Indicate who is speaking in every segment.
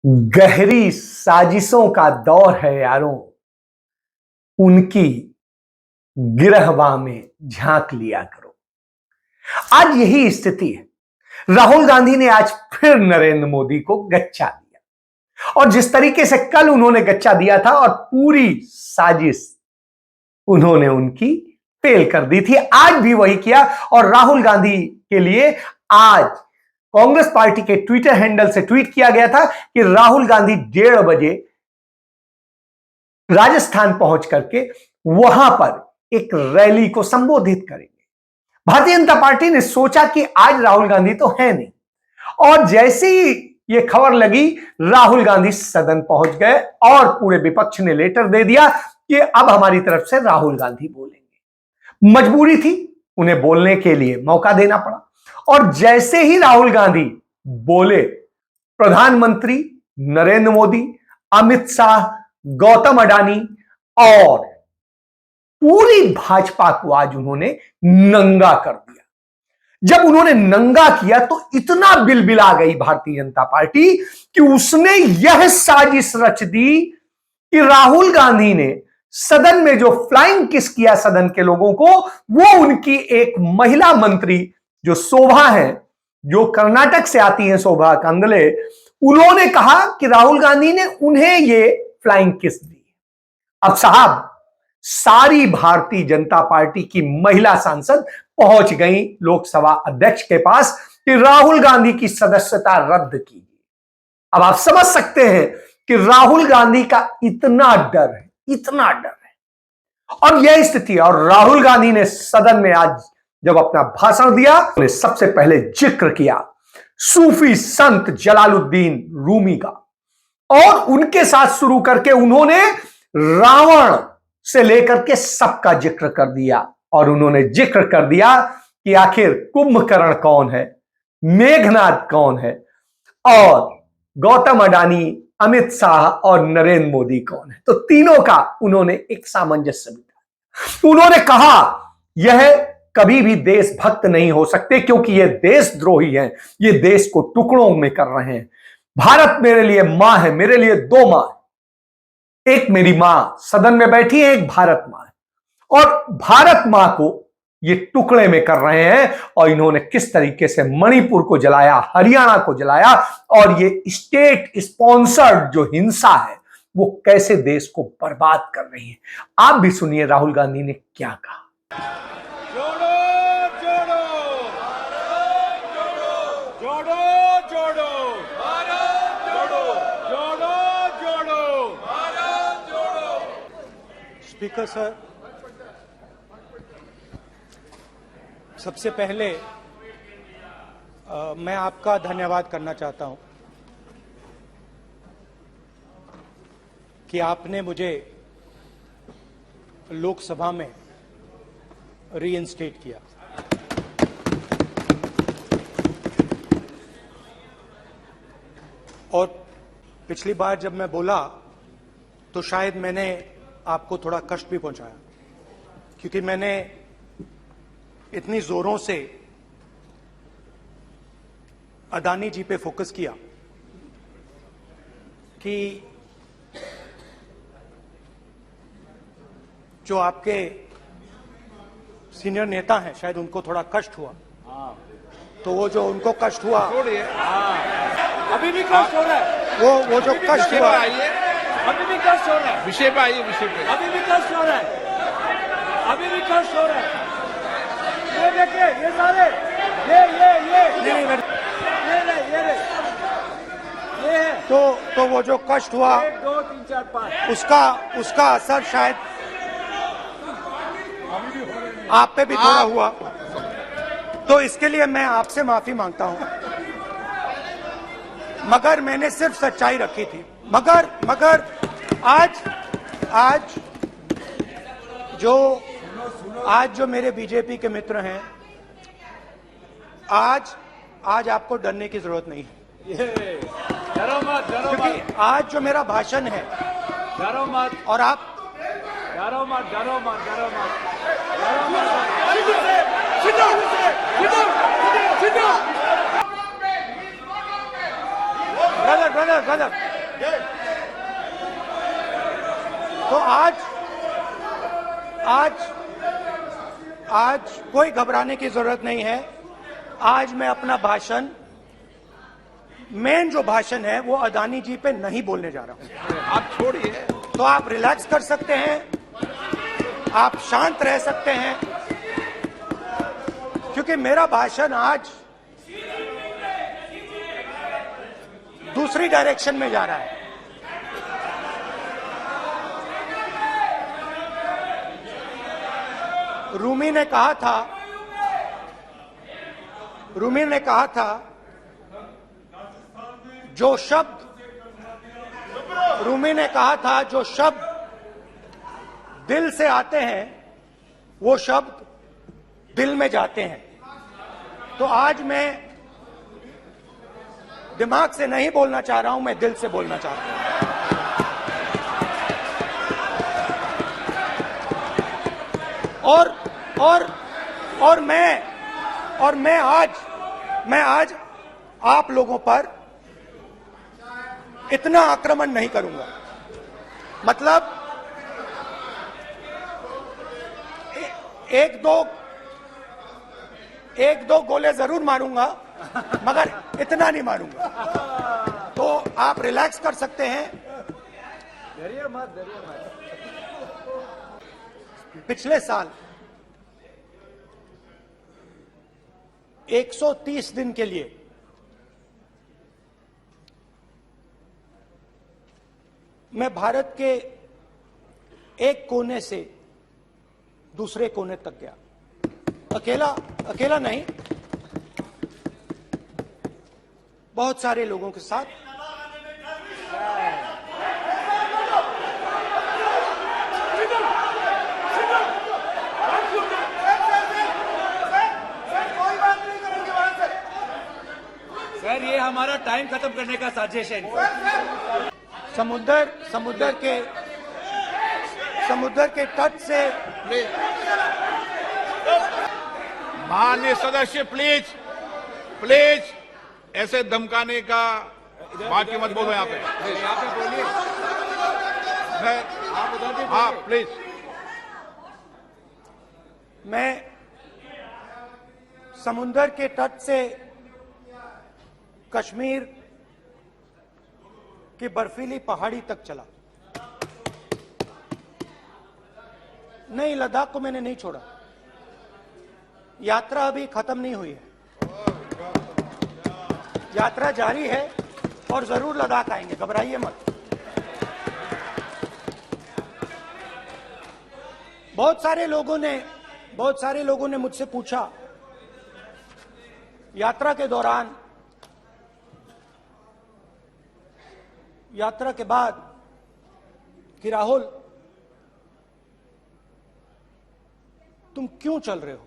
Speaker 1: गहरी साजिशों का दौर है यारों, उनकी गिरहवा में झांक लिया करो। आज यही स्थिति है। राहुल गांधी ने आज फिर नरेंद्र मोदी को गच्चा दिया और जिस तरीके से कल उन्होंने गच्चा दिया था और पूरी साजिश उन्होंने उनकी फेल कर दी थी, आज भी वही किया। और राहुल गांधी के लिए आज कांग्रेस पार्टी के ट्विटर हैंडल से ट्वीट किया गया था कि राहुल गांधी 1:30 बजे राजस्थान पहुंच करके वहां पर एक रैली को संबोधित करेंगे। भारतीय जनता पार्टी ने सोचा कि आज राहुल गांधी तो है नहीं, और जैसे ही यह खबर लगी राहुल गांधी सदन पहुंच गए और पूरे विपक्ष ने लेटर दे दिया कि अब हमारी तरफ से राहुल गांधी बोलेंगे। मजबूरी थी, उन्हें बोलने के लिए मौका देना पड़ा। और जैसे ही राहुल गांधी बोले, प्रधानमंत्री नरेंद्र मोदी, अमित शाह, गौतम अडानी और पूरी भाजपा को आज उन्होंने नंगा कर दिया। जब उन्होंने नंगा किया तो इतना बिलबिला गई भारतीय जनता पार्टी कि उसने यह साजिश रच दी कि राहुल गांधी ने सदन में जो फ्लाइंग किस किया सदन के लोगों को, वो उनकी एक महिला मंत्री जो शोभा है, जो कर्नाटक से आती है, शोभा कंदले, उन्होंने कहा कि राहुल गांधी ने उन्हें ये फ्लाइंग किस दी। अब साहब, सारी भारतीय जनता पार्टी की महिला सांसद पहुंच गई लोकसभा अध्यक्ष के पास कि राहुल गांधी की सदस्यता रद्द कीजिए। अब आप समझ सकते हैं कि राहुल गांधी का इतना डर है, इतना डर है। और यह स्थिति है। और राहुल गांधी ने सदन में आज जब अपना भाषण दिया, उन्हें सबसे पहले जिक्र किया सूफी संत जलालुद्दीन रूमी का, और उनके साथ शुरू करके उन्होंने रावण से लेकर के सबका जिक्र कर दिया। और उन्होंने जिक्र कर दिया कि आखिर कुंभकर्ण कौन है, मेघनाद कौन है, और गौतम अडानी, अमित शाह और नरेंद्र मोदी कौन है। तो तीनों का उन्होंने एक सामंजस्य बिठाया। उन्होंने कहा यह कभी भी देशभक्त नहीं हो सकते क्योंकि ये देशद्रोही हैं, ये देश को टुकड़ों में कर रहे हैं। भारत मेरे लिए मां है, मेरे लिए दो मां है, एक मेरी मां सदन में बैठी है, एक भारत मां है, और भारत मां को ये टुकड़े में कर रहे हैं। और इन्होंने किस तरीके से मणिपुर को जलाया, हरियाणा को जलाया, और ये स्टेट स्पॉन्सर्ड जो हिंसा है वो कैसे देश को बर्बाद कर रही है। आप भी सुनिए राहुल गांधी ने क्या कहा।
Speaker 2: स्पीकर सर, सबसे पहले मैं आपका धन्यवाद करना चाहता हूं कि आपने मुझे लोकसभा में रीइंस्टेट किया। और पिछली बार जब मैं बोला तो शायद मैंने आपको थोड़ा कष्ट भी पहुंचाया, क्योंकि मैंने इतनी जोरों से अडानी जी पे फोकस किया कि जो आपके सीनियर नेता हैं शायद उनको थोड़ा कष्ट हुआ। तो वो जो उनको कष्ट हुआ,
Speaker 3: अभी भी कष्ट हो रहा है,
Speaker 2: वो जो कष्ट हुआ,
Speaker 3: अभी भी कष्ट हो रहा है,
Speaker 4: विषय पे आइए, विषय पे।
Speaker 3: अभी भी कष्ट हो रहा है, अभी भी कष्ट हो रहा है। ये देखिए, ये सारे ये है।
Speaker 2: तो वो जो कष्ट हुआ,
Speaker 3: 1 2 3 4 5
Speaker 2: उसका असर शायद आप पे भी थोड़ा हुआ। तो इसके लिए मैं आपसे माफी मांगता हूं, मगर मैंने सिर्फ सच्चाई रखी थी। मगर आज जो मेरे बीजेपी के मित्र हैं, आज आपको डरने की जरूरत नहीं है।
Speaker 3: डरो मत,
Speaker 2: क्योंकि आज जो मेरा भाषण है,
Speaker 3: डरो मत,
Speaker 2: और आप
Speaker 3: डरो मत।
Speaker 2: ब्रदर तो आज कोई घबराने की जरूरत नहीं है। आज मैं अपना भाषण, मेन जो भाषण है वो अदानी जी पे नहीं बोलने जा रहा हूं।
Speaker 4: आप छोड़िए,
Speaker 2: तो आप रिलैक्स कर सकते हैं, आप शांत रह सकते हैं, क्योंकि मेरा भाषण आज दूसरी डायरेक्शन में जा रहा है। रूमी ने कहा था जो शब्द दिल से आते हैं वो शब्द दिल में जाते हैं। तो आज मैं दिमाग से नहीं बोलना चाह रहा हूं, मैं दिल से बोलना चाह रहा हूं। और मैं आज आप लोगों पर इतना आक्रमण नहीं करूंगा। मतलब एक दो गोले जरूर मारूंगा, मगर इतना नहीं मारूंगा। तो आप रिलैक्स कर सकते हैं। पिछले साल 130 दिन के लिए मैं भारत के एक कोने से दूसरे कोने तक गया। अकेला नहीं, बहुत सारे लोगों के साथ।
Speaker 3: सर, ये हमारा टाइम खत्म करने का साजिश है।
Speaker 2: समुद्र के तट से
Speaker 4: माननीय सदस्य प्लीज ऐसे धमकाने का बात की मत बोलो यहाँ पे।
Speaker 3: बोलिए, आप उधर भी
Speaker 4: हाँ प्लीज।
Speaker 2: मैं समुद्र के तट से कश्मीर की बर्फीली पहाड़ी तक चला। नहीं, लद्दाख को मैंने नहीं छोड़ा। यात्रा अभी खत्म नहीं हुई है, यात्रा जारी है और जरूर लद्दाख आएंगे, घबराइए मत। बहुत सारे लोगों ने मुझसे पूछा यात्रा के दौरान, यात्रा के बाद कि राहुल तुम क्यों चल रहे हो,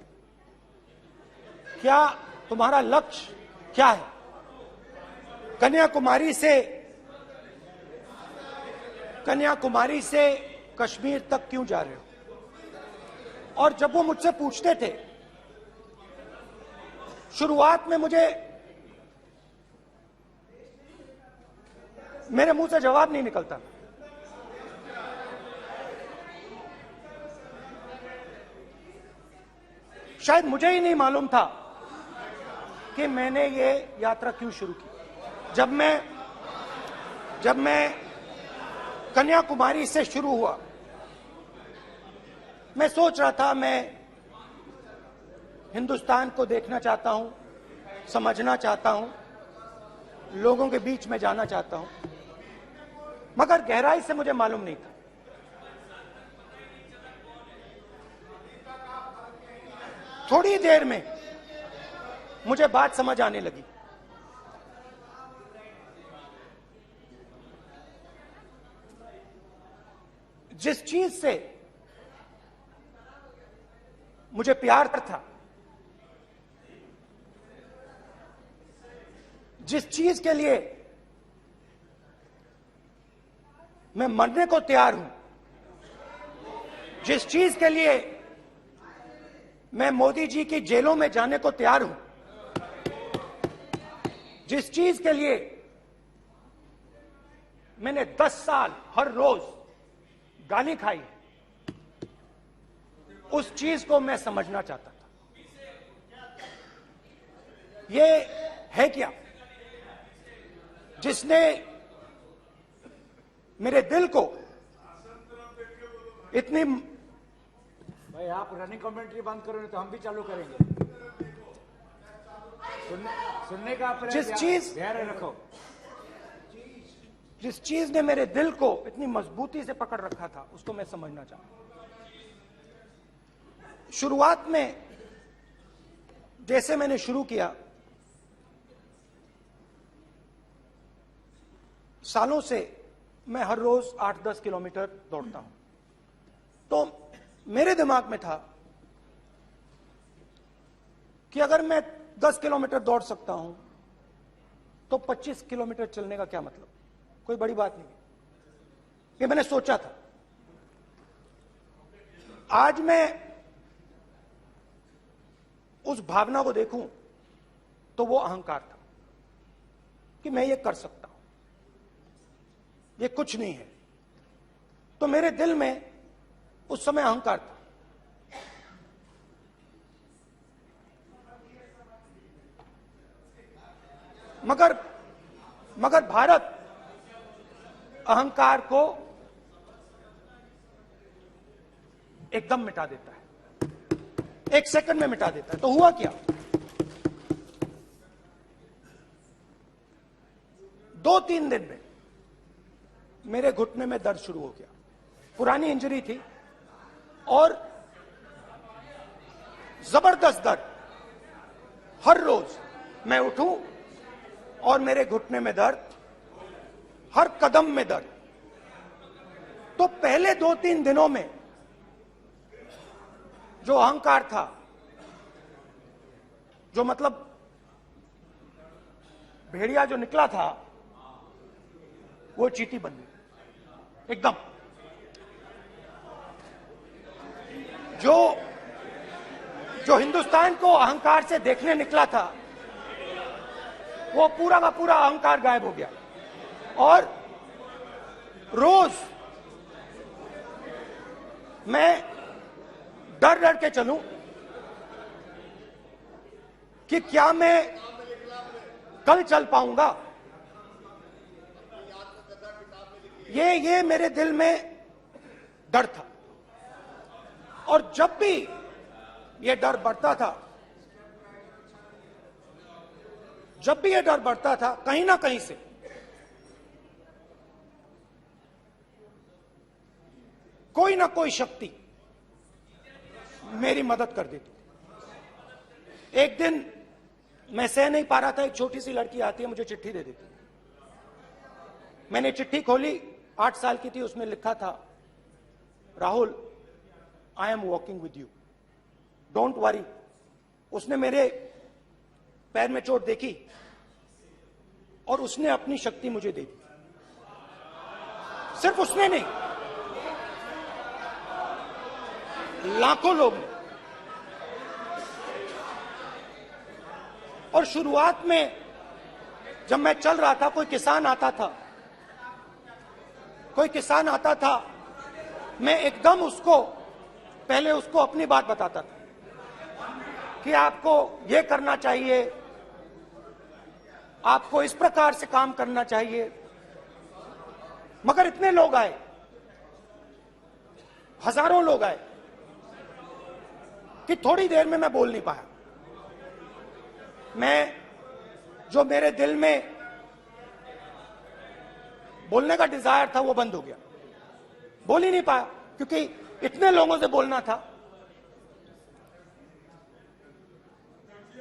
Speaker 2: क्या तुम्हारा लक्ष्य क्या है, कन्याकुमारी से कश्मीर तक क्यों जा रहे हो। और जब वो मुझसे पूछते थे, शुरुआत में मेरे मुंह से जवाब नहीं निकलता। शायद मुझे ही नहीं मालूम था कि मैंने ये यात्रा क्यों शुरू की। जब मैं कन्याकुमारी से शुरू हुआ, मैं सोच रहा था मैं हिंदुस्तान को देखना चाहता हूं, समझना चाहता हूं, लोगों के बीच में जाना चाहता हूं, मगर गहराई से मुझे मालूम नहीं था। थोड़ी देर में मुझे बात समझ आने लगी। जिस चीज से मुझे प्यार था, जिस चीज के लिए मैं मरने को तैयार हूं, जिस चीज के लिए मैं मोदी जी की जेलों में जाने को तैयार हूं, जिस चीज के लिए मैंने 10 साल हर रोज गाली खाई, उस चीज को मैं समझना चाहता था। ये है क्या जिसने मेरे दिल को इतनी।
Speaker 3: भाई आप रनिंग कमेंट्री बंद करो नहीं तो हम भी चालू करेंगे। सुनने का आप ध्यान रखो।
Speaker 2: जिस चीज ने मेरे दिल को इतनी मजबूती से पकड़ रखा था उसको मैं समझना चाहता हूं। शुरुआत में जैसे मैंने शुरू किया, सालों से मैं हर रोज 8-10 किलोमीटर दौड़ता हूं, तो मेरे दिमाग में था कि अगर मैं 10 किलोमीटर दौड़ सकता हूं तो 25 किलोमीटर चलने का क्या मतलब, कोई बड़ी बात नहीं है। ये मैंने सोचा था। आज मैं उस भावना को देखूं तो वो अहंकार था कि मैं ये कर सकता हूं, ये कुछ नहीं है। तो मेरे दिल में उस समय अहंकार था। मगर भारत अहंकार को एकदम मिटा देता है, 1 सेकंड में मिटा देता है। तो हुआ क्या, 2-3 दिन में मेरे घुटने में दर्द शुरू हो गया। पुरानी इंजरी थी और जबरदस्त दर्द। हर रोज मैं उठूं और मेरे घुटने में दर्द, हर कदम में दर्द। तो पहले 2-3 दिनों में जो अहंकार था, जो मतलब भेड़िया जो निकला था, वो चींटी बन गई एकदम। जो हिंदुस्तान को अहंकार से देखने निकला था, वो पूरा का पूरा अहंकार गायब हो गया। और रोज मैं डर डर के चलूं कि क्या मैं कल चल पाऊंगा। ये मेरे दिल में डर था। और जब भी ये डर बढ़ता था, कहीं ना कहीं से कोई ना कोई शक्ति मेरी मदद कर देती थी। एक दिन मैं सह नहीं पा रहा था, एक छोटी सी लड़की आती है, मुझे चिट्ठी दे देती। मैंने चिट्ठी खोली, 8 साल की थी, उसमें लिखा था, Rahul, I am walking with you, don't worry. उसने मेरे पैर में चोट देखी और उसने अपनी शक्ति मुझे दे दी। सिर्फ उसने नहीं, लाखों लोग ने। और शुरुआत में जब मैं चल रहा था, कोई किसान आता था, मैं एकदम पहले उसको अपनी बात बताता था कि आपको ये करना चाहिए, आपको इस प्रकार से काम करना चाहिए। मगर इतने लोग आए, हजारों लोग आए, कि थोड़ी देर में मैं बोल नहीं पाया। जो मेरे दिल में बोलने का डिजायर था, वो बंद हो गया। बोल ही नहीं पाया क्योंकि इतने लोगों से बोलना था।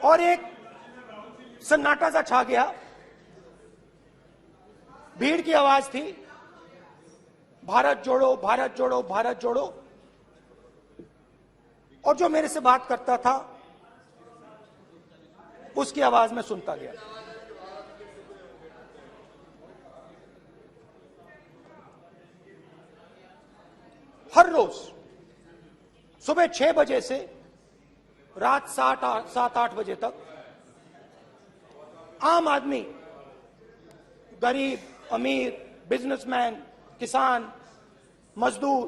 Speaker 2: और एक सन्नाटा सा छा गया, भीड़ की आवाज थी, भारत जोड़ो, भारत जोड़ो, भारत जोड़ो। और जो मेरे से बात करता था, उसकी आवाज में सुनता गया। हर रोज सुबह 6 बजे से रात 7-8 बजे तक आम आदमी, गरीब, अमीर, बिजनेसमैन, किसान, मजदूर,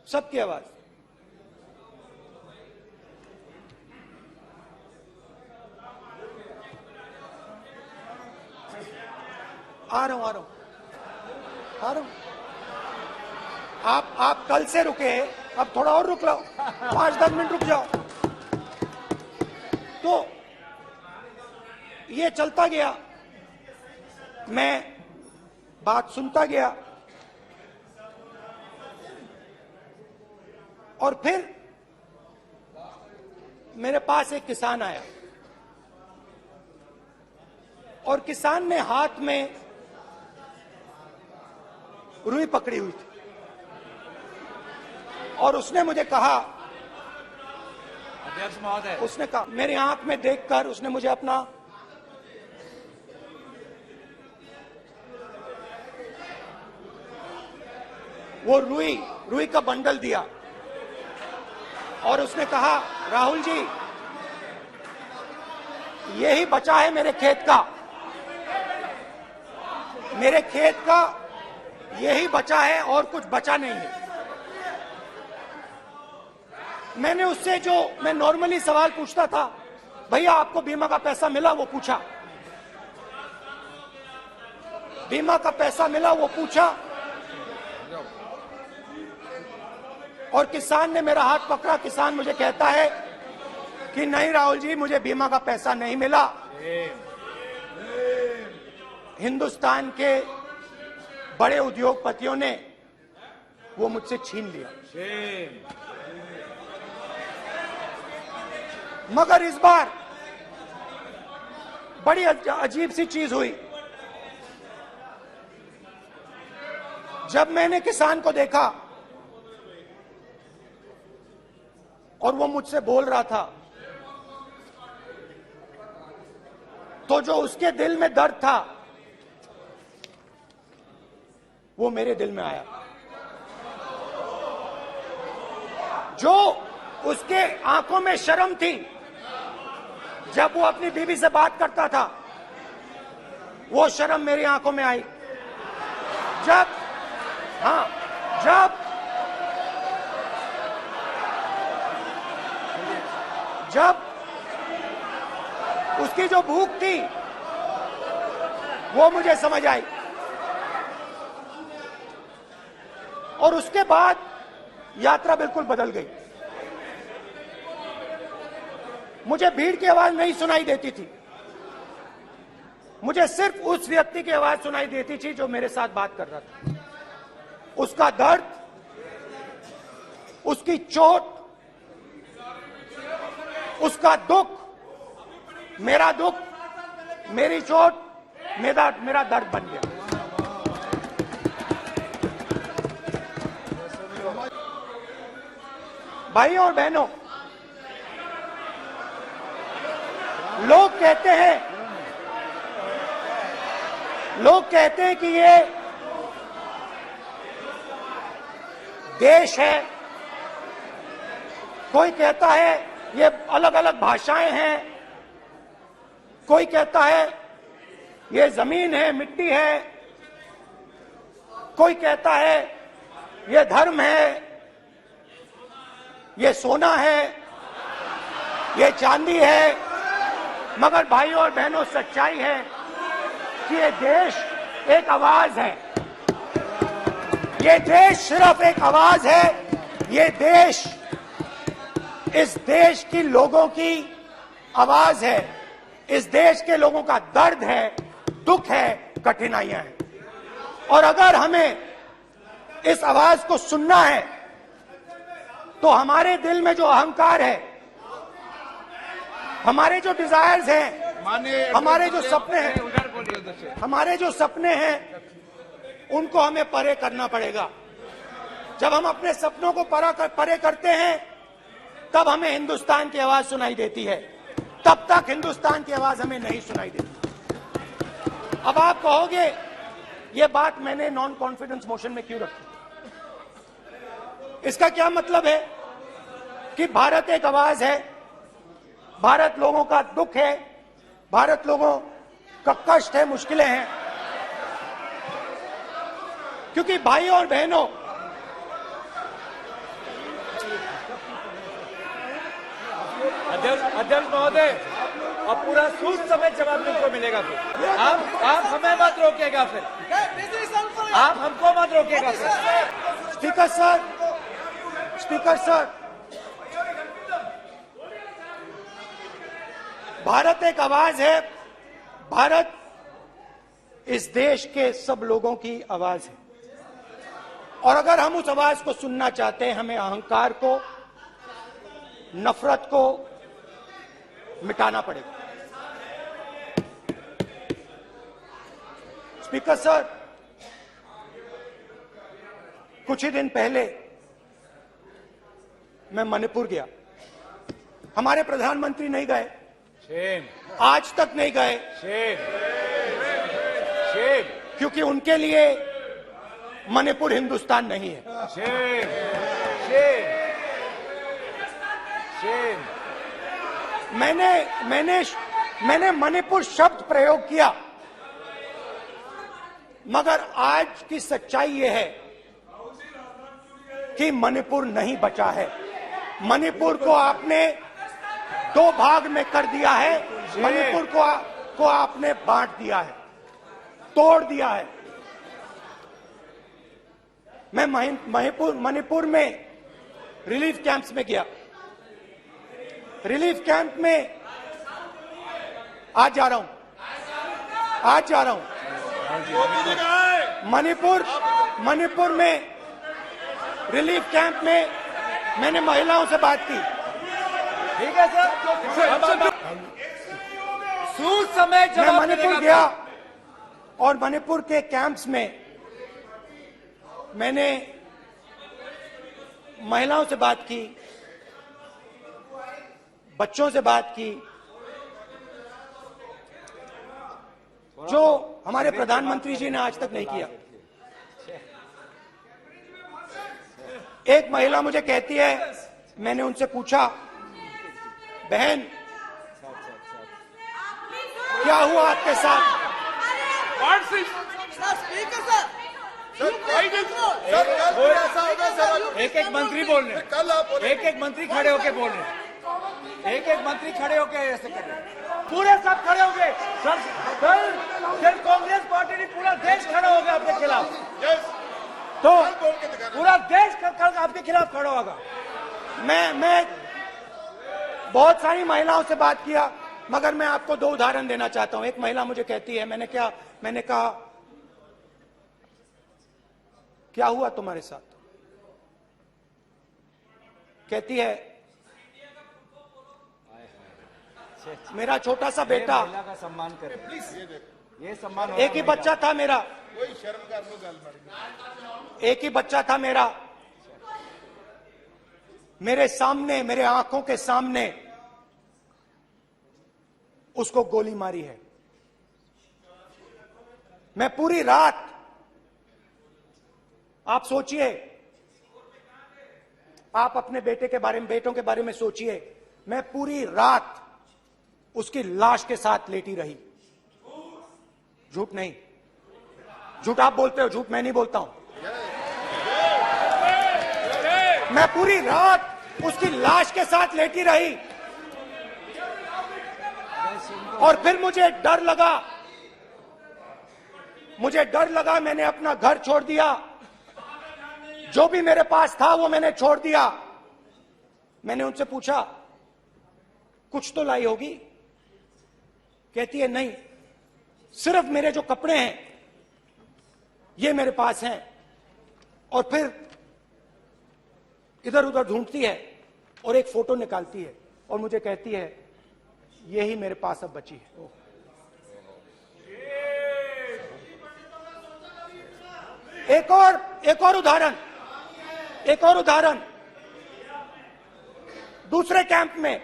Speaker 2: सबकी आवाज। आ रहा हूं। आप कल से रुके, अब थोड़ा और रुक लो, 5-10 मिनट रुक जाओ। तो ये चलता गया, मैं बात सुनता गया, और फिर मेरे पास एक किसान आया, और किसान ने हाथ में रुई पकड़ी हुई थी, और उसने मुझे कहा,
Speaker 3: अध्यक्ष महोदय,
Speaker 2: उसने कहा, मेरी आंख में देखकर उसने मुझे अपना वो रुई का बंडल दिया, और उसने कहा, राहुल जी, यही बचा है मेरे खेत का यही बचा है, और कुछ बचा नहीं है। मैंने उससे जो मैं नॉर्मली सवाल पूछता था, भैया आपको बीमा का पैसा मिला, वो पूछा, बीमा का पैसा मिला, वो पूछा, और किसान ने मेरा हाथ पकड़ा। किसान मुझे कहता है कि नहीं राहुल जी, मुझे बीमा का पैसा नहीं मिला, हिंदुस्तान के बड़े उद्योगपतियों ने वो मुझसे छीन लिया। मगर इस बार बड़ी अजीब सी चीज हुई। जब मैंने किसान को देखा और वो मुझसे बोल रहा था, तो जो उसके दिल में दर्द था वो मेरे दिल में आया। जो उसके आंखों में शर्म थी जब वो अपनी बीवी से बात करता था, वो शर्म मेरी आंखों में आई। जब उसकी जो भूख थी वो मुझे समझ आई, और उसके बाद यात्रा बिल्कुल बदल गई। मुझे भीड़ की आवाज नहीं सुनाई देती थी, मुझे सिर्फ उस व्यक्ति की आवाज सुनाई देती थी जो मेरे साथ बात कर रहा था। उसका दर्द, उसकी चोट, उसका दुख, मेरा दुख, मेरी चोट, मेरा दर्द बन गया। भाइयों और बहनों, लोग कहते हैं कि ये देश है, कोई कहता है ये अलग अलग भाषाएं हैं, कोई कहता है ये जमीन है, मिट्टी है, कोई कहता है ये धर्म है, ये सोना है, ये चांदी है। मगर भाइयों और बहनों, सच्चाई है कि ये देश एक आवाज है, ये देश सिर्फ एक आवाज है। ये देश इस देश की लोगों की आवाज है, इस देश के लोगों का दर्द है, दुख है, कठिनाइयां हैं। और अगर हमें इस आवाज को सुनना है तो हमारे दिल में जो अहंकार है, हमारे जो डिजायर्स हैं, हमारे जो सपने हैं, उनको हमें परे करना पड़ेगा। जब हम अपने सपनों को परे करते हैं, तब हमें हिंदुस्तान की आवाज सुनाई देती है, तब तक हिंदुस्तान की आवाज हमें नहीं सुनाई देती। अब आप कहोगे ये बात मैंने नॉन कॉन्फिडेंस मोशन में क्यों रखी? इसका क्या मतलब है कि भारत एक आवाज है, भारत लोगों का दुख है, भारत लोगों का कष्ट है, मुश्किलें हैं, क्योंकि भाइयों और बहनों,
Speaker 3: अध्यक्ष महोदय, अब पूरा सूद समेत जवाब तुमको मिलेगा फिर। आप हमें मत रोकिएगा फिर, आप हमको मत रोकिएगा फिर।
Speaker 2: स्पीकर सर, भारत एक आवाज है, भारत इस देश के सब लोगों की आवाज है, और अगर हम उस आवाज को सुनना चाहते हैं, हमें अहंकार को, नफरत को मिटाना पड़ेगा। स्पीकर सर, कुछ ही दिन पहले मैं मणिपुर गया। हमारे प्रधानमंत्री नहीं गए, आज तक नहीं गए, क्योंकि उनके लिए मणिपुर हिंदुस्तान नहीं है। मैंने मणिपुर शब्द प्रयोग किया, मगर आज की सच्चाई यह है कि मणिपुर नहीं बचा है। मणिपुर को आपने दो भाग में कर दिया है, मणिपुर को आपने बांट दिया है, तोड़ दिया है। मैं मणिपुर में रिलीफ कैंप्स में गया। रिलीफ कैंप में आज जा रहा हूं। मणिपुर में रिलीफ कैंप में मैंने महिलाओं से बात की।
Speaker 3: ठीक है सर, सूद समेत
Speaker 2: मैं
Speaker 3: जवाब
Speaker 2: मणिपुर गया और मणिपुर के कैंप्स में मैंने महिलाओं से बात की, बच्चों से बात की, जो हमारे प्रधानमंत्री जी ने आज तक नहीं किया। एक महिला मुझे कहती है, मैंने उनसे पूछा, बहन क्या हुआ आपके साथ?
Speaker 3: एक मंत्री बोल रहे, एक मंत्री खड़े होके बोल रहे, एक मंत्री खड़े होके ऐसे कर रहे, पूरे सब खड़े हो गए। सर कांग्रेस पार्टी ने पूरा देश खड़ा हो गया आपके खिलाफ, तो पूरा देश कल आपके खिलाफ खड़ा होगा।
Speaker 2: मैं बहुत सारी महिलाओं से बात किया, मगर मैं आपको दो उदाहरण देना चाहता हूं। एक महिला मुझे कहती है, मैंने कहा क्या हुआ तुम्हारे साथ? कहती है, मेरा छोटा सा बेटा,
Speaker 3: महिला का सम्मान करें प्लीज, ये सम्मान।
Speaker 2: एक ही बच्चा था मेरा, एक ही बच्चा था मेरा, मेरे सामने, मेरे आंखों के सामने उसको गोली मारी है। मैं पूरी रात, आप सोचिए, आप अपने बेटों के बारे में सोचिए, मैं पूरी रात उसकी लाश के साथ लेटी रही। झूठ नहीं, झूठ आप बोलते हो, झूठ मैं नहीं बोलता हूं। मैं पूरी रात उसकी लाश के साथ लेटी रही, और फिर मुझे डर लगा, मैंने अपना घर छोड़ दिया, जो भी मेरे पास था वो मैंने छोड़ दिया। मैंने उनसे पूछा, कुछ तो लाई होगी? कहती है, नहीं, सिर्फ मेरे जो कपड़े हैं ये मेरे पास हैं। और फिर इधर उधर ढूंढती है और एक फोटो निकालती है और मुझे कहती है, यही मेरे पास अब बची है। एक और उदाहरण, दूसरे कैंप में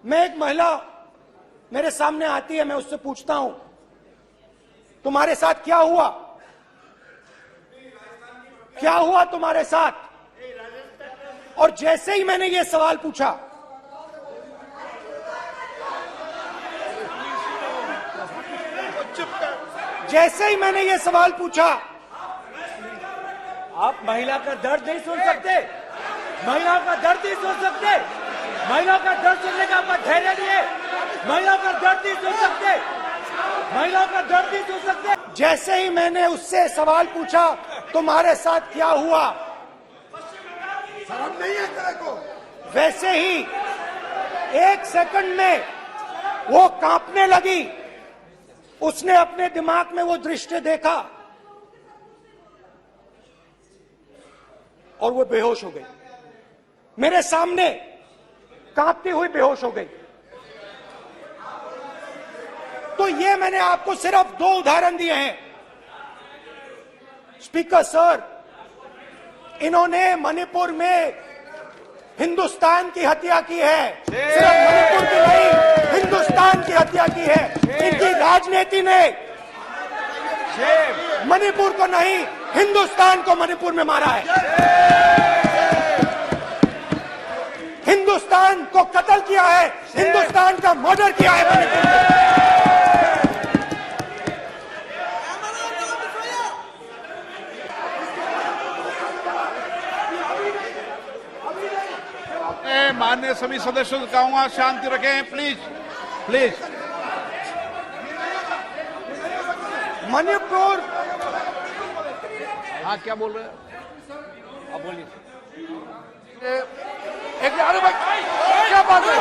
Speaker 2: मैं, एक महिला मेरे सामने आती है, मैं उससे पूछता हूं, तुम्हारे साथ क्या हुआ? क्या हुआ तुम्हारे साथ? और जैसे ही मैंने ये सवाल पूछा, जैसे ही मैंने ये सवाल पूछा,
Speaker 3: आप महिला का दर्द नहीं सुन सकते, महिला का दर्द नहीं सुन सकते, महिला का दर्द सुनने का आपका धैर्य नहीं है, महिला का दर्द नहीं सुन सकते, महिला का दर्द नहीं सुन सकते।
Speaker 2: जैसे ही मैंने उससे सवाल पूछा तुम्हारे साथ क्या हुआ,
Speaker 5: शर्म नहीं है तेरे को?
Speaker 2: वैसे ही 1 सेकंड में वो कांपने लगी। उसने अपने दिमाग में वो दृश्य देखा और वो बेहोश हो गई। मेरे सामने कांपती हुई बेहोश हो गई। तो ये मैंने आपको सिर्फ 2 उदाहरण दिए हैं। स्पीकर सर, इन्होंने मणिपुर में हिंदुस्तान की हत्या की है। सिर्फ मणिपुर की नहीं, हिंदुस्तान की हत्या की है। इनकी राजनीति ने मणिपुर को नहीं, हिंदुस्तान को मणिपुर में मारा है। हिंदुस्तान को कत्ल किया है, हिंदुस्तान का मर्डर किया है मणिपुर में।
Speaker 4: माननीय सभी सदस्यों को कहूंगा शांति रखें, प्लीज प्लीज।
Speaker 2: मणिपुर,
Speaker 4: हाँ क्या बोल रहे हैं?
Speaker 3: अब बोलिए।
Speaker 4: एक अरे भाई क्या बात है?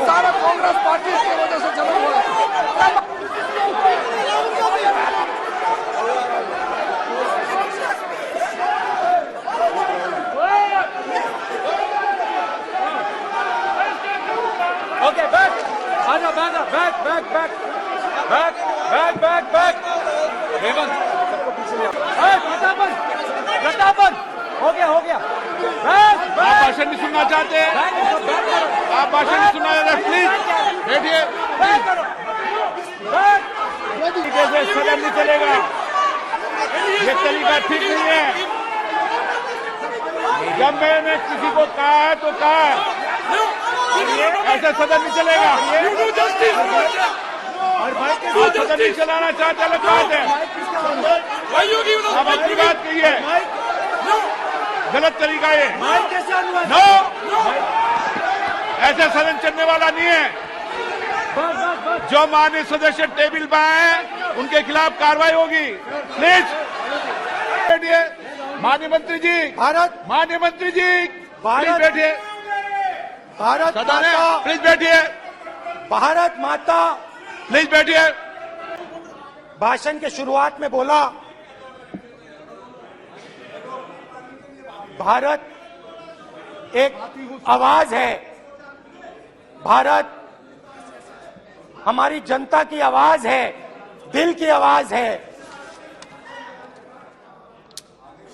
Speaker 5: सारा कांग्रेस पार्टी की वजह से जमा हुआ है।
Speaker 3: ओके, बैक आजा, बैक हेमंत, प्रतापन हो गया।
Speaker 4: आप भाषण नहीं सुनना चाहते? आप भाषण नहीं सुनना चाहते? प्लीज बैठिए। कैसे सदन नहीं चलेगा? ये तरीका ठीक नहीं है। जब मैंने किसी को कहा है तो कहा है, ऐसे सदन नहीं चलेगा। आप सदन नहीं चलाना चाहते अलग बात है। आप अपनी बात कहिए, गलत तरीका ये। नो, ऐसे सदन चलने वाला नहीं है। जो माननीय सदस्य टेबल पर आए उनके खिलाफ कार्रवाई होगी। प्लीज बैठिए। माननीय मंत्री जी, माननीय मंत्री जी प्लीज बैठिए।
Speaker 2: भारत
Speaker 4: सदन है,
Speaker 2: माता,
Speaker 4: प्लीज बैठिए।
Speaker 2: भारत माता।
Speaker 4: प्लीज बैठिए।
Speaker 2: भाषण के शुरुआत में बोला, भारत एक आवाज है, भारत हमारी जनता की आवाज है, दिल की आवाज है।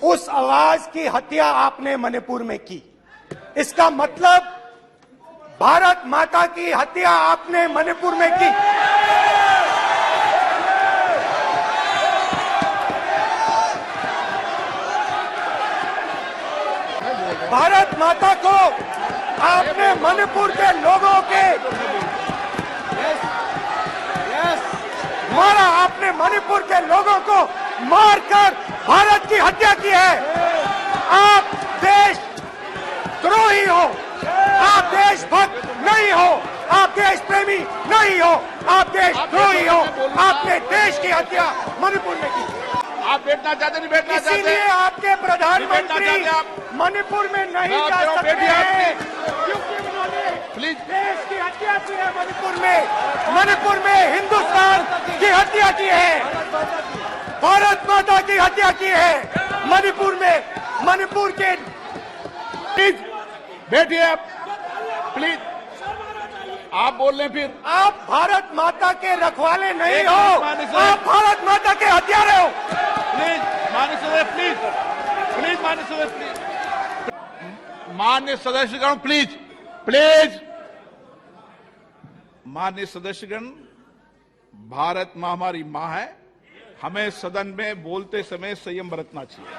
Speaker 2: उस आवाज की हत्या आपने मणिपुर में की। इसका मतलब भारत माता की हत्या आपने मणिपुर में की। भारत माता को आपने मणिपुर के लोगों के मारा। आपने मणिपुर के लोगों को मारकर भारत की हत्या की है। आप देश द्रोही हो, आप देशभक्त नहीं हो, आप देश प्रेमी नहीं हो, आप देशद्रोही हो। आपने देश की हत्या मणिपुर में की।
Speaker 4: आप बैठना चाहते नहीं बैठना चाहते?
Speaker 2: इसीलिए आपके प्रधानमंत्री
Speaker 4: आप?
Speaker 2: मणिपुर में नहीं
Speaker 4: आप
Speaker 2: जा
Speaker 4: करो,
Speaker 2: सकते
Speaker 4: बैठिए आप।
Speaker 2: हैं, क्योंकि उन्होंने
Speaker 4: प्लीज।
Speaker 2: देश की हत्या की है मणिपुर में। मणिपुर में हिंदुस्तान की हत्या की है, भारत माता की हत्या की है मणिपुर में। मणिपुर के
Speaker 4: प्लीज बैठिए आप, प्लीज। आप बोल रहे फिर।
Speaker 2: आप भारत माता के रखवाले नहीं
Speaker 4: एक
Speaker 2: हो,
Speaker 4: मिनट माननीय सदस्य।
Speaker 2: आप भारत माता के हत्यारे हो।
Speaker 4: प्लीज माननीय सदस्य, प्लीज माननीय सदस्य, प्लीज माननीय सदस्यगण, प्लीज माननीय सदस्यगण, भारत मां हमारी मां है। हमें सदन में बोलते समय संयम बरतना चाहिए।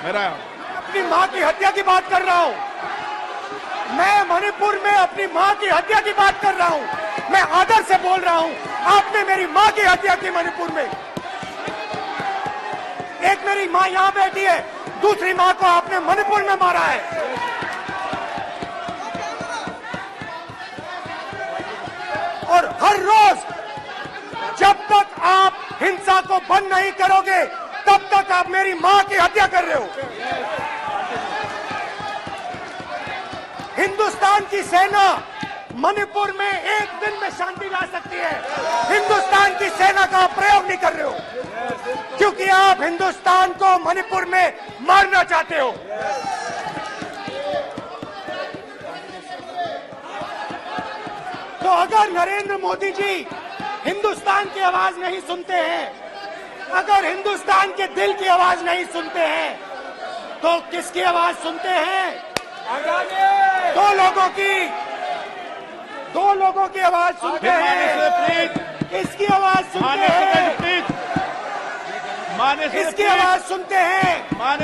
Speaker 4: मेरा
Speaker 2: अपनी मां की हत्या की बात कर रहा हूं। मणिपुर में अपनी मां की हत्या की बात कर रहा हूं। मैं आदर से बोल रहा हूं, आपने मेरी मां की हत्या की मणिपुर में। एक मेरी मां यहां बैठी है, दूसरी मां को आपने मणिपुर में मारा है। और हर रोज जब तक आप हिंसा को बंद नहीं करोगे, तब तक आप मेरी मां की हत्या कर रहे हो। हिंदुस्तान की सेना मणिपुर में एक दिन में शांति ला सकती है। हिंदुस्तान की सेना का आप प्रयोग नहीं कर रहे हो, क्योंकि आप हिंदुस्तान को मणिपुर में मारना चाहते हो। तो अगर नरेंद्र मोदी जी हिंदुस्तान की आवाज नहीं सुनते हैं, अगर हिंदुस्तान के दिल की आवाज नहीं सुनते हैं, तो किसकी आवाज सुनते हैं? दो लोगों की आवाज सुनते हैं। इसकी आवाज सुनते हैं, इसकी आवाज सुनते हैं, और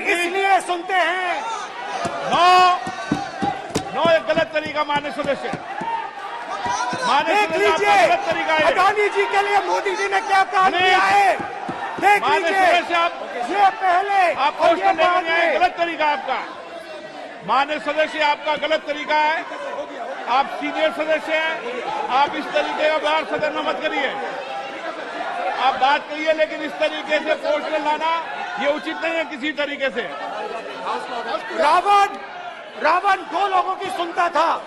Speaker 2: इसलिए सुनते हैं।
Speaker 4: नो एक गलत तरीका माननीय सदस्य।
Speaker 2: देख लीजिए अडानी जी के लिए मोदी जी ने क्या काम किया है। देख लीजिए, ये पहले
Speaker 4: आप गलत तरीका आपका। माननीय सदस्य आपका गलत तरीका है। आप सीनियर सदस्य हैं, आप इस तरीके का व्यवहार सदन में मत करिए। आप बात करिए, लेकिन इस तरीके से पोस्टर लाना ये उचित नहीं है किसी तरीके से।
Speaker 2: रावण दो लोगों की सुनता था।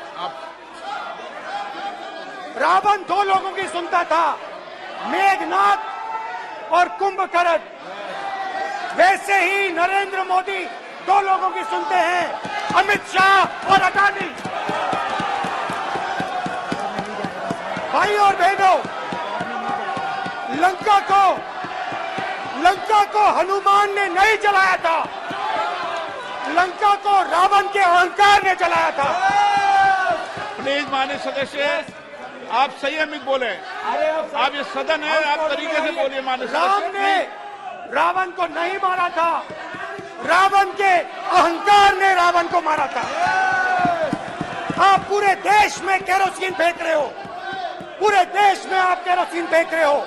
Speaker 2: रावण दो लोगों की सुनता था, मेघनाथ और कुंभकर्ण। वैसे ही नरेंद्र मोदी दो लोगों की सुनते हैं, अमित शाह और अडानी। भाई और बहनों, लंका को हनुमान ने नहीं जलाया था, लंका को रावण के अहंकार ने जलाया था।
Speaker 4: प्लीज माननीय सदस्य, आप संयमित बोले। आप ये सदन है, आप तरीके से बोलिए। माननीय
Speaker 2: राम
Speaker 4: सदस्य
Speaker 2: ने रावण को नहीं मारा था, रावण के अहंकार ने रावण को मारा था। आप पूरे देश में केरोसिन फेंक रहे हो, पूरे देश में आप केरोसिन फेंक रहे हो।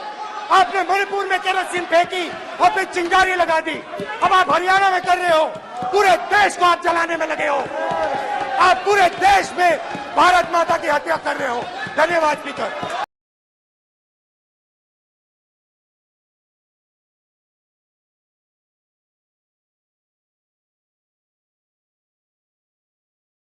Speaker 2: आपने मणिपुर में केरोसिन फेंकी और फिर चिंगारी लगा दी। अब आप हरियाणा में कर रहे हो, पूरे देश को आप जलाने में लगे हो। आप पूरे देश में भारत माता की हत्या कर रहे हो। धन्यवाद स्पीकर।